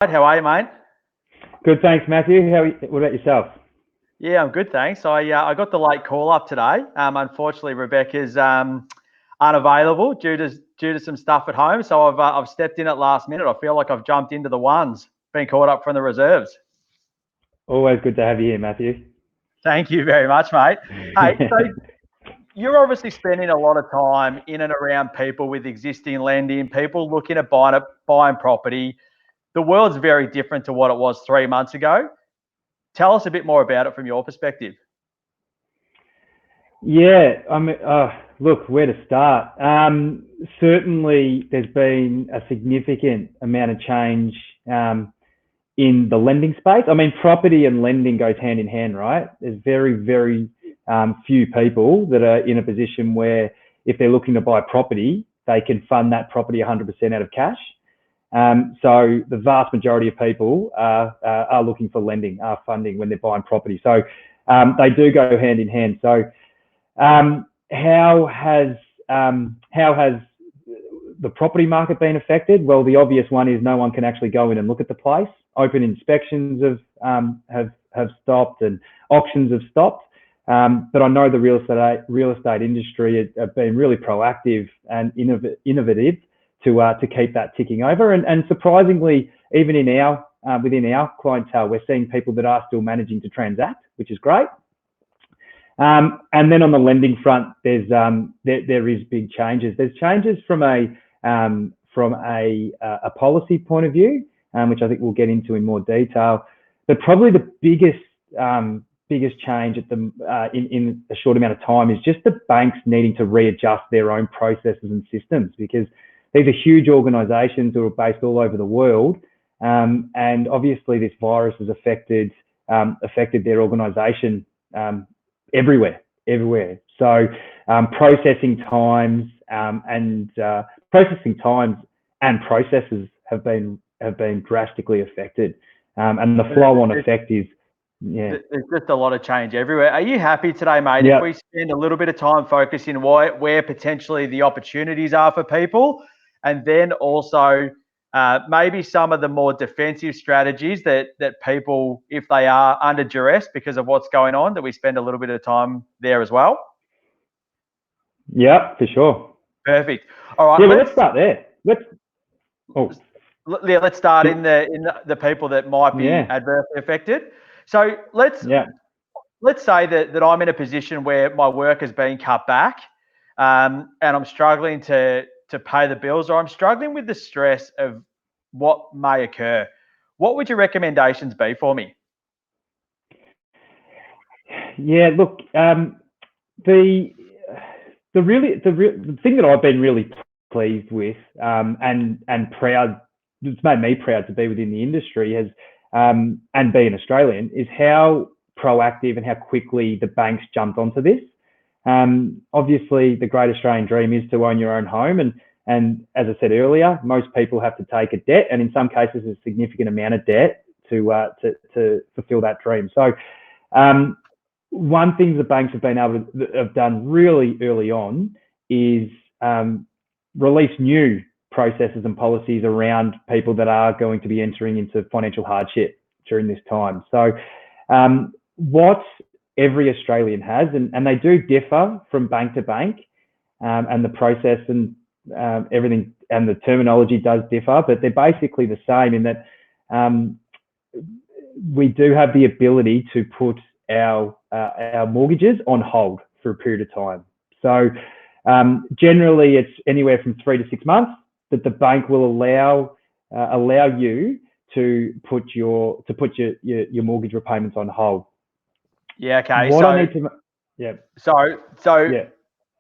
How are you, mate? Good, thanks, Matthew. What about yourself? Yeah, I'm good, thanks. I got the late call up today. Unfortunately, Rebecca's unavailable due to some stuff at home, so I've stepped in at last minute. I feel like I've jumped into the ones, been caught up from the reserves. Always good to have you here, Matthew. Thank you very much, mate. Hey, so you're obviously spending a lot of time in and around people with existing lending, people looking at buying property. The world's very different to what it was 3 months ago. Tell us a bit more about it from your perspective. Yeah, look, where to start? Certainly, there's been a significant amount of change in the lending space. I mean, property and lending goes hand in hand, right? There's very, very few people that are in a position where if they're looking to buy property, they can fund that property 100% out of cash. So the vast majority of people are looking for lending, are funding when they're buying property. So they do go hand in hand. So how has the property market been affected? Well, the obvious one is no one can actually go in and look at the place. Open inspections have stopped and auctions have stopped. But I know the real estate industry have been really proactive and innovative to keep that ticking over. And surprisingly, even within our clientele, we're seeing people that are still managing to transact, which is great. And then on the lending front, there is big changes. There's changes from a policy point of view, which I think we'll get into in more detail. But probably the biggest change in a short amount of time is just the banks needing to readjust their own processes and systems, because these are huge organisations that are based all over the world, and obviously this virus has affected their organisation everywhere. So processing times and processes have been drastically affected, and the flow-on effect is. Yeah. There's just a lot of change everywhere. Are you happy today, mate, Yep. if we spend a little bit of time focusing where potentially the opportunities are for people, and then also maybe some of the more defensive strategies that people, if they are under duress because of what's going on, that we spend a little bit of time there as well? Yeah, for sure. Perfect. All right. Yeah, well, let's start there. Let's start in the people that might be adversely affected. So let's say that I'm in a position where my work has been cut back, and I'm struggling to pay the bills, or I'm struggling with the stress of what may occur. What would your recommendations be for me? Yeah, look, the thing that I've been really pleased with and proud, it's made me proud to be within the industry and be an Australian, is how proactive and how quickly the banks jumped onto this. Obviously, the great Australian dream is to own your own home, and as I said earlier, most people have to take a debt, and in some cases, a significant amount of debt to fulfil that dream. So, one thing the banks have done really early on is release new processes and policies around people that are going to be entering into financial hardship during this time. So, what every Australian has, and they do differ from bank to bank, and the process and everything and the terminology does differ, but they're basically the same in that we do have the ability to put our mortgages on hold for a period of time. So generally, it's anywhere from 3 to 6 months that the bank will allow you to put your mortgage repayments on hold. Yeah. Okay.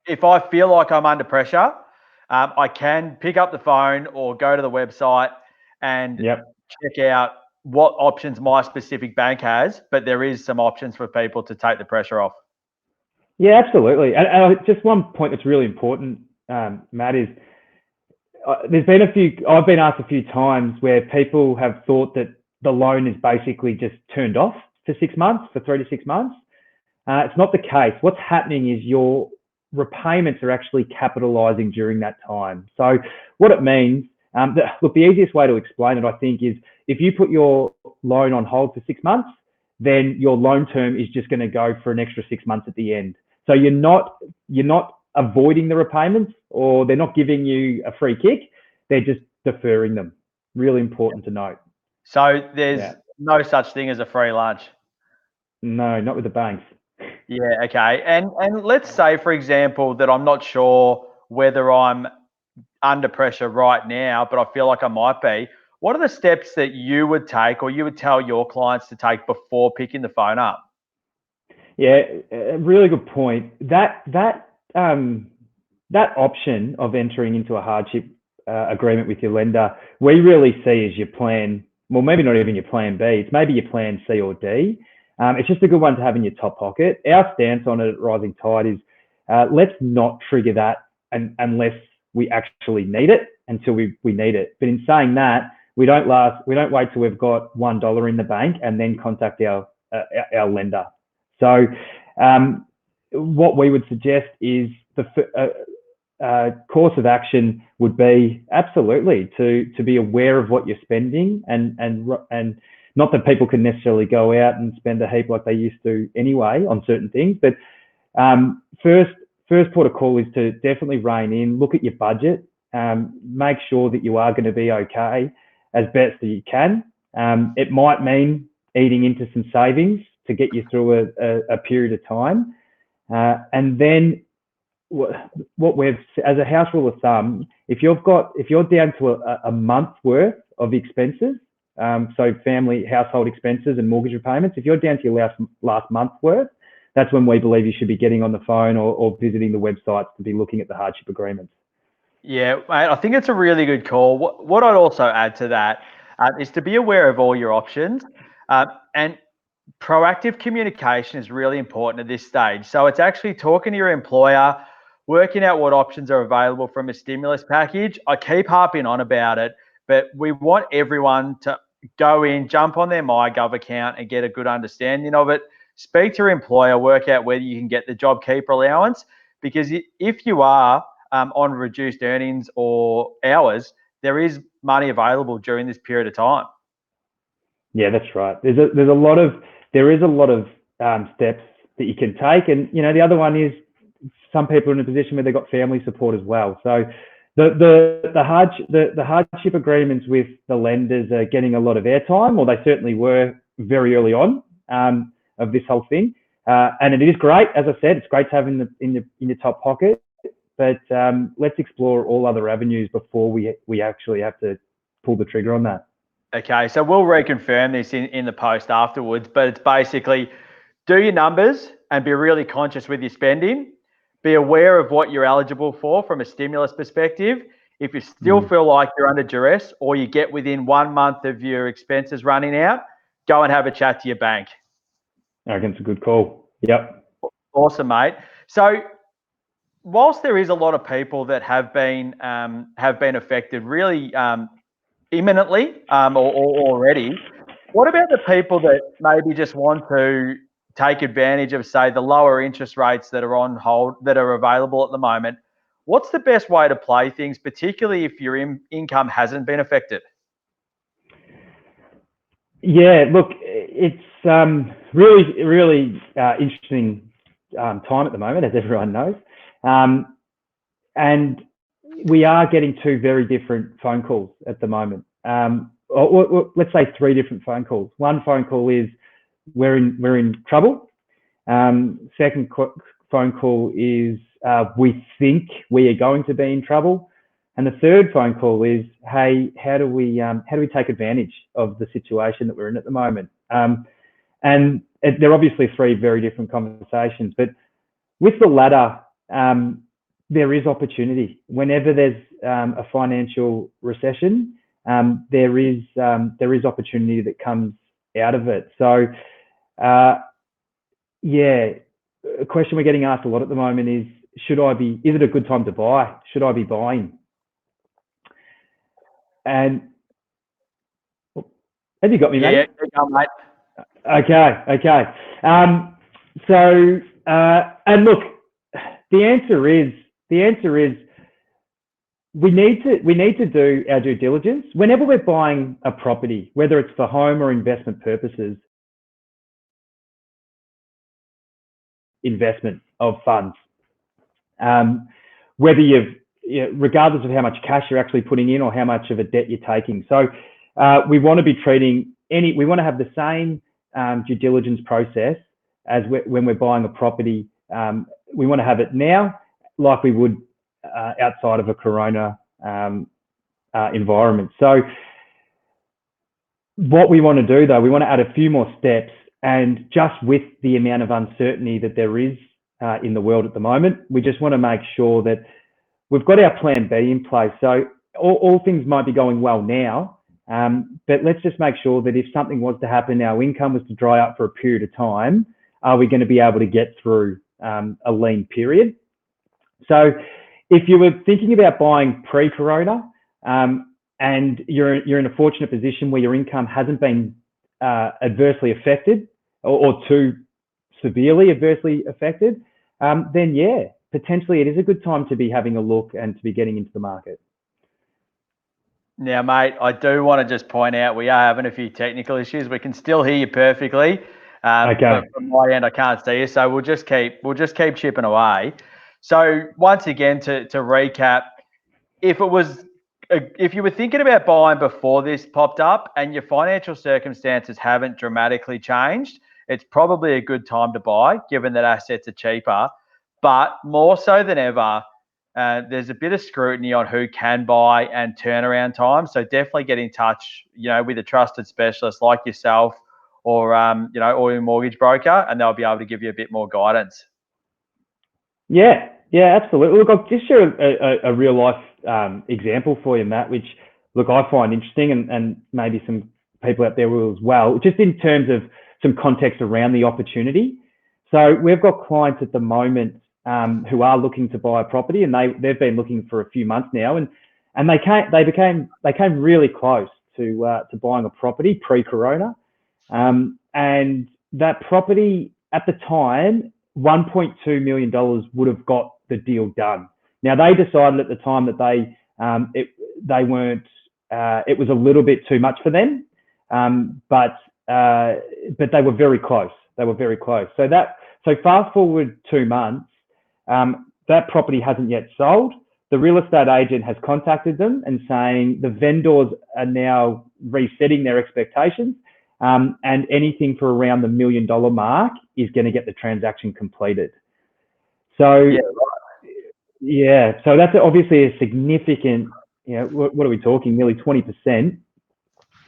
If I feel like I'm under pressure, I can pick up the phone or go to the website and check out what options my specific bank has, but there is some options for people to take the pressure off. Yeah, absolutely. And just one point that's really important, Matt, is I've been asked a few times where people have thought that the loan is basically just turned off for 6 months, for 3 to 6 months. It's not the case. What's happening is your repayments are actually capitalizing during that time. So what it means, Look, the easiest way to explain it, I think, is if you put your loan on hold for 6 months, then your loan term is just going to go for an extra 6 months at the end. So you're not avoiding the repayments, or they're not giving you a free kick. They're just deferring them. Really important to note. So there's no such thing as a free lunch. No, not with the banks. Yeah, okay. And let's say, for example, that I'm not sure whether I'm under pressure right now, but I feel like I might be. What are the steps that you would take, or you would tell your clients to take before picking the phone up? Yeah, a really good point. That option of entering into a hardship agreement with your lender, we really see as your plan. Well, maybe not even your plan B. It's maybe your plan C or D. It's just a good one to have in your top pocket. Our stance on it at Rising Tide is let's not trigger that unless we actually need it, until we need it. But in saying that, we don't wait till we've got $1 in the bank and then contact our lender. So what we would suggest is the course of action would be absolutely to be aware of what you're spending, and not that people can necessarily go out and spend a heap like they used to anyway on certain things, but first port of call is to definitely rein in, look at your budget, make sure that you are going to be okay as best that you can. It might mean eating into some savings to get you through a period of time. And then what we've, as a house rule of thumb, if you're down to a month's worth of expenses, so family, household expenses and mortgage repayments, if you're down to your last month's worth, that's when we believe you should be getting on the phone or visiting the websites to be looking at the hardship agreements. Yeah, mate, I think it's a really good call. What I'd also add to that is to be aware of all your options, and proactive communication is really important at this stage. So it's actually talking to your employer, working out what options are available from a stimulus package. I keep harping on about it, but we want everyone to go in, jump on their MyGov account and get a good understanding of it. Speak to your employer, work out whether you can get the JobKeeper allowance, because if you are on reduced earnings or hours, there is money available during this period of time. Yeah, that's right. There is a lot of steps that you can take, and the other one is some people are in a position where they've got family support as well. So the hardship agreements with the lenders are getting a lot of airtime, or they certainly were very early on of this whole thing. And it is great, as I said, it's great to have in your top pocket. But let's explore all other avenues before we actually have to pull the trigger on that. Okay, so we'll reconfirm this in the post afterwards, but it's basically do your numbers and be really conscious with your spending. Be aware of what you're eligible for from a stimulus perspective. If you still feel like you're under duress, or you get within 1 month of your expenses running out, go and have a chat to your bank. I reckon it's a good call. Yep. Awesome, mate. So whilst there is a lot of people that have been affected really imminently or already, what about the people that maybe just want to take advantage of, say, the lower interest rates that are on hold, that are available at the moment? What's the best way to play things, particularly if your income hasn't been affected? Yeah, look, it's really, really interesting time at the moment, as everyone knows. And we are getting two very different phone calls at the moment. Or let's say three different phone calls. One phone call is we're in trouble. Second phone call is we think we are going to be in trouble. And the third phone call is, hey, how do we take advantage of the situation that we're in at the moment? And they're obviously three very different conversations. But with the latter, there is opportunity. Whenever there's a financial recession, there is opportunity that comes out of it. So, yeah, a question we're getting asked a lot at the moment is, is it a good time to buy? Should I be buying? And have you got me, mate? Yeah, mate. Okay. And look, the answer is we need to do our due diligence whenever we're buying a property, whether it's for home or investment purposes. Investment of funds, whether regardless of how much cash you're actually putting in or how much of a debt you're taking. So we want to be treating we want to have the same due diligence process as when we're buying a property. We want to have it now like we would outside of a corona environment. So what we want to do, though, we want to add a few more steps, and just with the amount of uncertainty that there is in the world at the moment, we just want to make sure that we've got our plan B in place. So all things might be going well now, but let's just make sure that if something was to happen, our income was to dry up for a period of time, are we going to be able to get through a lean period? So if you were thinking about buying pre-corona, and you're in a fortunate position where your income hasn't been adversely affected or too severely adversely affected, then yeah, potentially it is a good time to be having a look and to be getting into the market. Now, mate, I do want to just point out we are having a few technical issues. We can still hear you perfectly. Okay. But from my end, I can't see you, so we'll just keep chipping away. So once again, to recap, if you were thinking about buying before this popped up and your financial circumstances haven't dramatically changed, it's probably a good time to buy, given that assets are cheaper. But more so than ever, there's a bit of scrutiny on who can buy and turnaround time. So definitely get in touch, with a trusted specialist like yourself, or or your mortgage broker, and they'll be able to give you a bit more guidance. Yeah, absolutely. Look, I'll just share a real life example for you, Matt, which I find interesting, and maybe some people out there will as well, just in terms of some context around the opportunity. So we've got clients at the moment who are looking to buy a property, and they've been looking for a few months now, and they came really close to buying a property pre-corona, and that property at the time, $1.2 million would have got the deal done. Now they decided at the time that they weren't. It was a little bit too much for them, but they were very close. So fast forward 2 months, that property hasn't yet sold. The real estate agent has contacted them and saying the vendors are now resetting their expectations, and anything for around the $1 million mark is going to get the transaction completed. So so that's obviously a significant, what are we talking, nearly 20%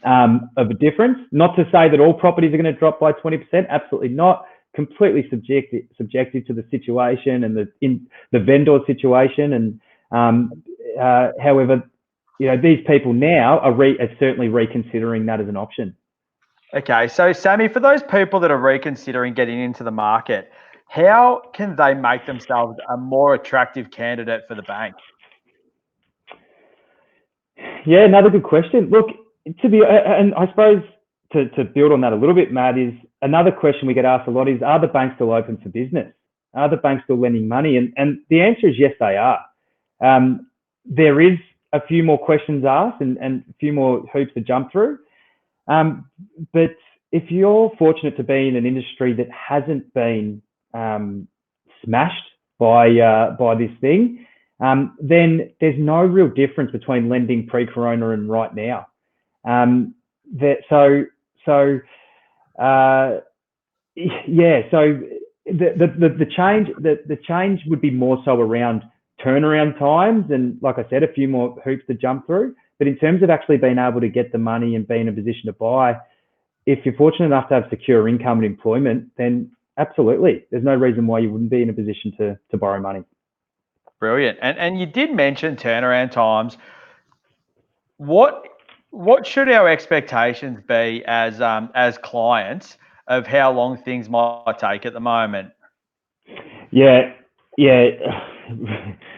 of a difference. Not to say that all properties are going to drop by 20%, absolutely not. Completely subjective to the situation and the vendor situation. And however, these people now are certainly reconsidering that as an option. Okay, so Sammy, for those people that are reconsidering getting into the market, how can they make themselves a more attractive candidate for the bank? Yeah, another good question. Look, and I suppose to build on that a little bit, Matt, is another question we get asked a lot is, are the banks still open for business? Are the banks still lending money? And the answer is yes, they are. There is a few more questions asked and a few more hoops to jump through. But if you're fortunate to be in an industry that hasn't been smashed by this thing, then there's no real difference between lending pre-corona and right now. So the change would be more so around turnaround times, and like I said, a few more hoops to jump through. But in terms of actually being able to get the money and be in a position to buy, if you're fortunate enough to have secure income and employment, then absolutely, there's no reason why you wouldn't be in a position to borrow money. Brilliant. And you did mention turnaround times. What should our expectations be as clients of how long things might take at the moment? Yeah.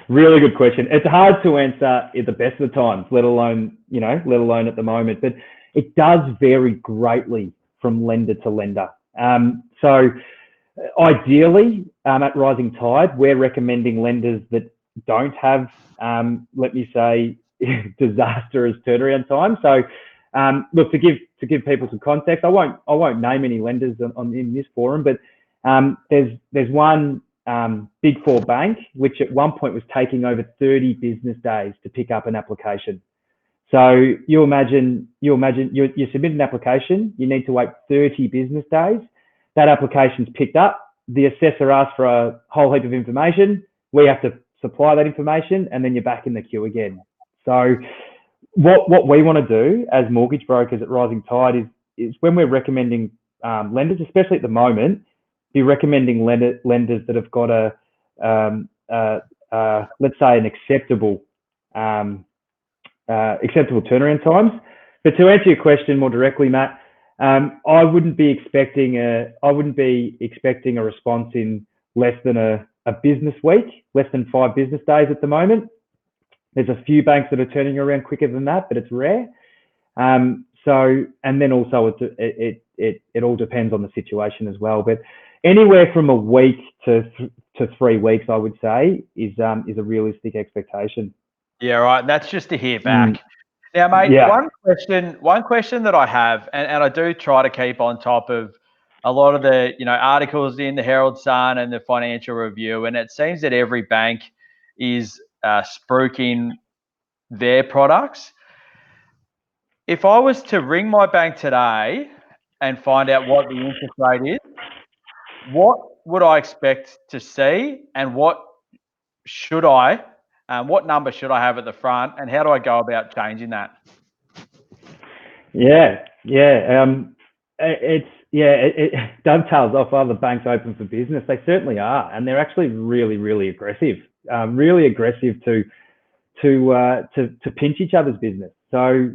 Really good question. It's hard to answer at the best of the times, let alone at the moment. But it does vary greatly from lender to lender. So ideally, at Rising Tide, we're recommending lenders that don't have, let me say, disastrous turnaround time. So, look, to give people some context, I won't name any lenders in this forum, but there's one Big Four bank which at one point was taking over 30 business days to pick up an application. So you imagine you submit an application, you need to wait 30 business days. That application's picked up. The assessor asks for a whole heap of information. We have to supply that information, and then you're back in the queue again. So what we want to do as mortgage brokers at Rising Tide is when we're recommending lenders, especially at the moment, be recommending lenders that have got let's say an acceptable turnaround times. But to answer your question more directly, Matt, I wouldn't be expecting a response in less than a business week, less than 5 business days at the moment. There's a few banks that are turning around quicker than that, but it's rare. So, and then also it all depends on the situation as well. But anywhere from a week to 3 weeks, I would say, is a realistic expectation. Yeah, right. And that's just to hear back. Now, mate, yeah. One question that I have, and I do try to keep on top of a lot of the articles in the Herald Sun and the Financial Review, and it seems that every bank is spruiking their products. If I was to ring my bank today and find out what the interest rate is, what would I expect to see, and what number should I have at the front, and how do I go about changing that? It dovetails off other banks open for business. They certainly are, and they're actually really, really aggressive. Really aggressive to pinch each other's business. So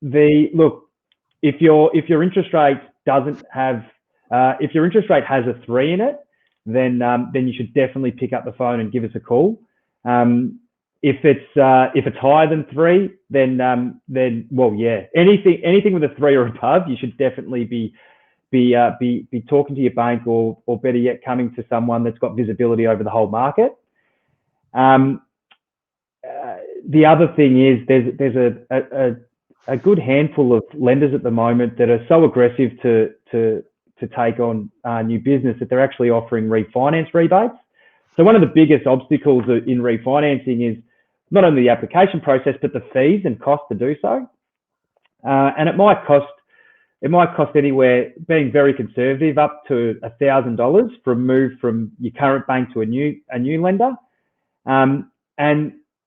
if your interest rate doesn't have, if your interest rate has a 3 in it, then you should definitely pick up the phone and give us a call. If it's higher than 3, then anything with a 3 or above, you should definitely be talking to your bank, or better yet, coming to someone that's got visibility over the whole market. The other thing is there's a good handful of lenders at the moment that are so aggressive to take on new business that they're actually offering refinance rebates. So one of the biggest obstacles in refinancing is not only the application process, but the fees and costs to do so. And it might cost anywhere, being very conservative, up to $1,000 for a move from your current bank to a new lender. And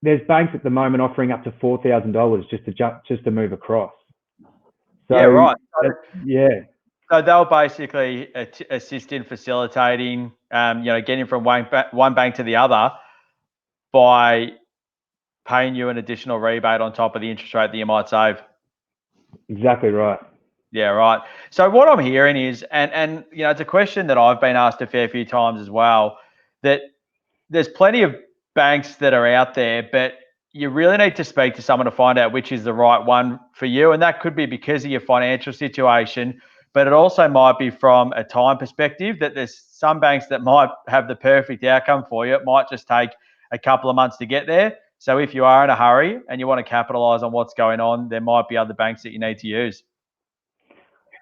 there's banks at the moment offering up to $4,000 just to move across. So, yeah, right. So they'll basically assist in facilitating, getting from one bank to the other by paying you an additional rebate on top of the interest rate that you might save. Exactly right. Yeah, right. So what I'm hearing is, and it's a question that I've been asked a fair few times as well, that there's plenty of banks that are out there, but you really need to speak to someone to find out which is the right one for you. And that could be because of your financial situation, but it also might be from a time perspective, that there's some banks that might have the perfect outcome for you. It might just take a couple of months to get there. So if you are in a hurry and you want to capitalize on what's going on, there might be other banks that you need to use.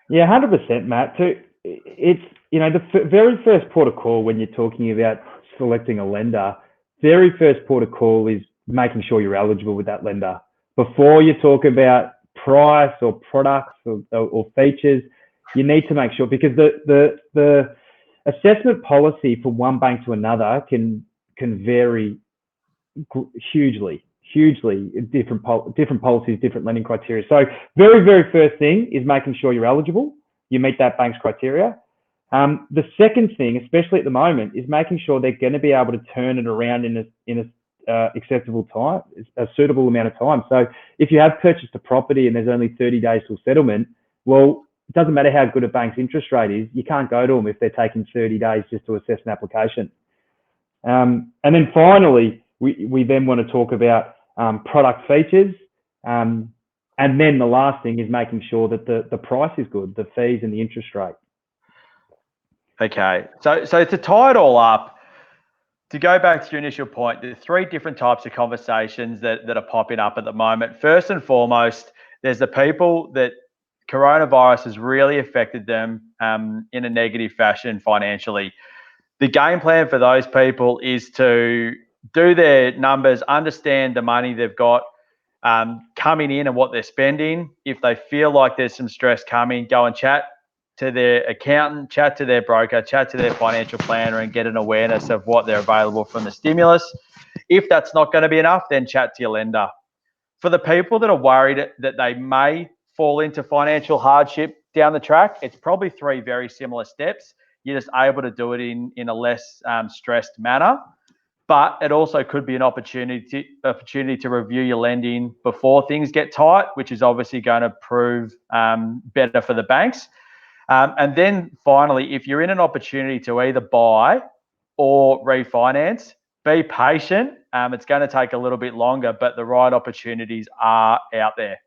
Yeah, 100%, Matt. So it's, the very first port of call when you're talking about selecting a lender, very first port of call is making sure you're eligible with that lender. Before you talk about price or products or features, you need to make sure, because the assessment policy from one bank to another can vary hugely, different policies, different lending criteria. So very, very first thing is making sure you're eligible, you meet that bank's criteria. The second thing, especially at the moment, is making sure they're going to be able to turn it around in a acceptable time, a suitable amount of time. So if you have purchased a property and there's only 30 days till settlement, well, it doesn't matter how good a bank's interest rate is, you can't go to them if they're taking 30 days just to assess an application. And then finally, we then want to talk about product features. And then the last thing is making sure that the price is good, the fees and the interest rate. Okay. So to tie it all up, to go back to your initial point, there are three different types of conversations that are popping up at the moment. First and foremost, there's the people that coronavirus has really affected them in a negative fashion financially. The game plan for those people is to do their numbers, understand the money they've got coming in and what they're spending. If they feel like there's some stress coming, go and chat to their accountant, chat to their broker, chat to their financial planner, and get an awareness of what they're available from the stimulus. If that's not going to be enough, then chat to your lender. For the people that are worried that they may fall into financial hardship down the track, it's probably three very similar steps. You're just able to do it in a less stressed manner. But it also could be an opportunity to review your lending before things get tight, which is obviously going to prove better for the banks. And then finally, if you're in an opportunity to either buy or refinance, be patient. It's going to take a little bit longer, but the right opportunities are out there.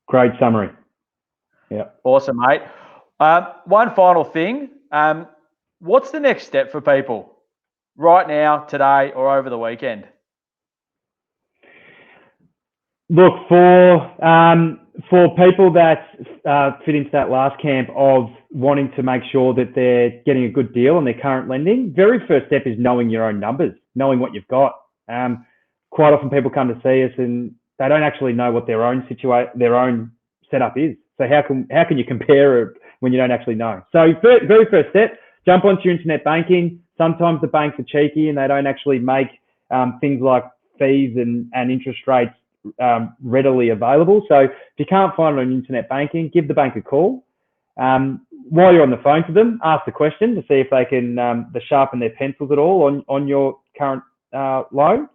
Great summary. Yeah. Awesome, mate. One final thing. What's the next step for people right now, today, or over the weekend? Look, for people that fit into that last camp of wanting to make sure that they're getting a good deal on their current lending, very first step is knowing your own numbers, knowing what you've got. Quite often people come to see us and they don't actually know what their own setup is. So how can you compare it when you don't actually know? So very first step, jump onto your internet banking. Sometimes the banks are cheeky and they don't actually make things like fees and interest rates readily available. So if you can't find it on internet banking, give the bank a call. While you're on the phone to them, ask the question to see if they can sharpen their pencils at all on your current loan.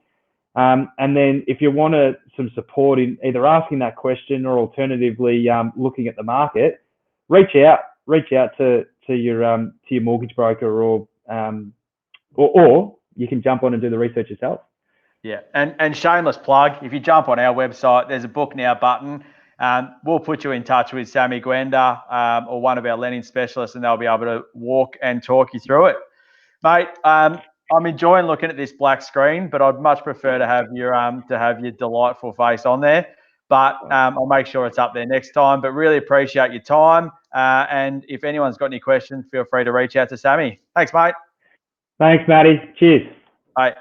And then if you want some support in either asking that question or alternatively looking at the market, reach out to your mortgage broker or you can jump on and do the research yourself. Yeah, and shameless plug, if you jump on our website, there's a book now button. We'll put you in touch with Sammy Gwenda or one of our lending specialists, and they'll be able to walk and talk you through it. Mate, I'm enjoying looking at this black screen, but I'd much prefer to have your delightful face on there. But I'll make sure it's up there next time. But really appreciate your time. And if anyone's got any questions, feel free to reach out to Sammy. Thanks, mate. Thanks, Matty. Cheers. Bye.